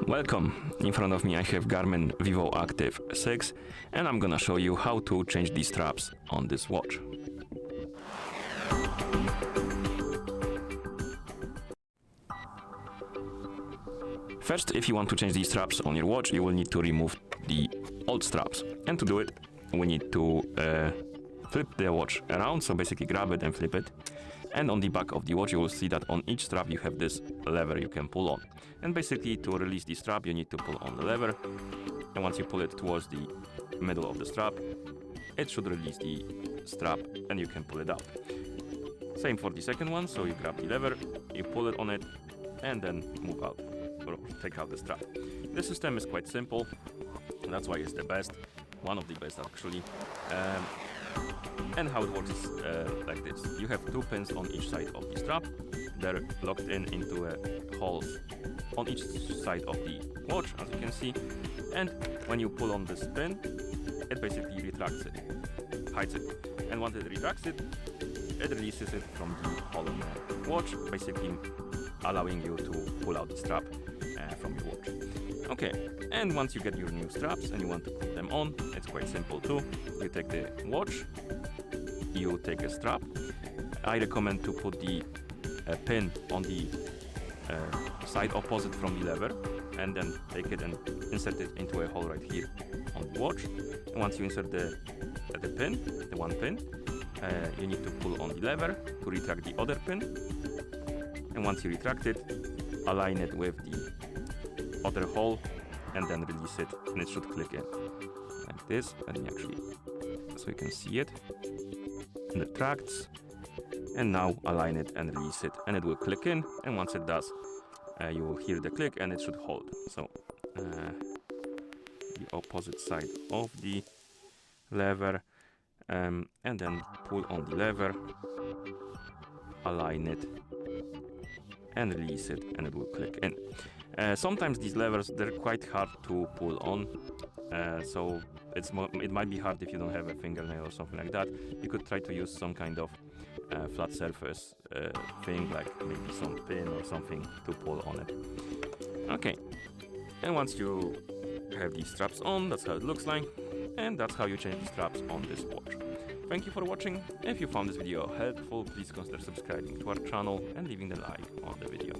Welcome! In front of me I have Garmin Vivoactive 6 and I'm gonna show you how to change these straps on this watch. First, if you want to change these straps on your watch, you will need to remove the old straps. And to do it, we need to flip the watch around, so basically grab it and flip it. And on the back of the watch, you will see that on each strap you have this lever you can pull on. And basically to release the strap, you need to pull on the lever. And once you pull it towards the middle of the strap, it should release the strap and you can pull it out. Same for the second one, so you grab the lever, you pull it on it, and then move out, or take out the strap. The system is quite simple, that's why it's the best, one of the best actually. And how it works is like this. You have two pins on each side of the strap. They're locked into a hole on each side of the watch, as you can see. And when you pull on this pin, it basically retracts it, hides it. And once it retracts it, it releases it from the hole in the watch, basically allowing you to pull out the strap from your watch. Okay, and once you get your new straps and you want to put them on, it's quite simple too. You take the watch, you take a strap. I recommend to put the pin on the side opposite from the lever, and then take it and insert it into a hole right here on the watch. And once you insert the pin, the one pin, you need to pull on the lever to retract the other pin. And once you retract it, align it with the other hole and then release it, and it should click in like this. Let me actually, so you can see it, and it tracts. And now align it and release it, and it will click in. And once it does, you will hear the click and it should hold. So the opposite side of the lever, and then pull on the lever, align it and release it, and it will click in. Sometimes these levers, they're quite hard to pull on, so it might be hard if you don't have a fingernail or something like that. You could try to use some kind of flat surface thing, like maybe some pin or something to pull on it. Okay, and once you have these straps on, that's how it looks like, and that's how you change the straps on this watch. Thank you for watching. If you found this video helpful, please consider subscribing to our channel and leaving a like on the video.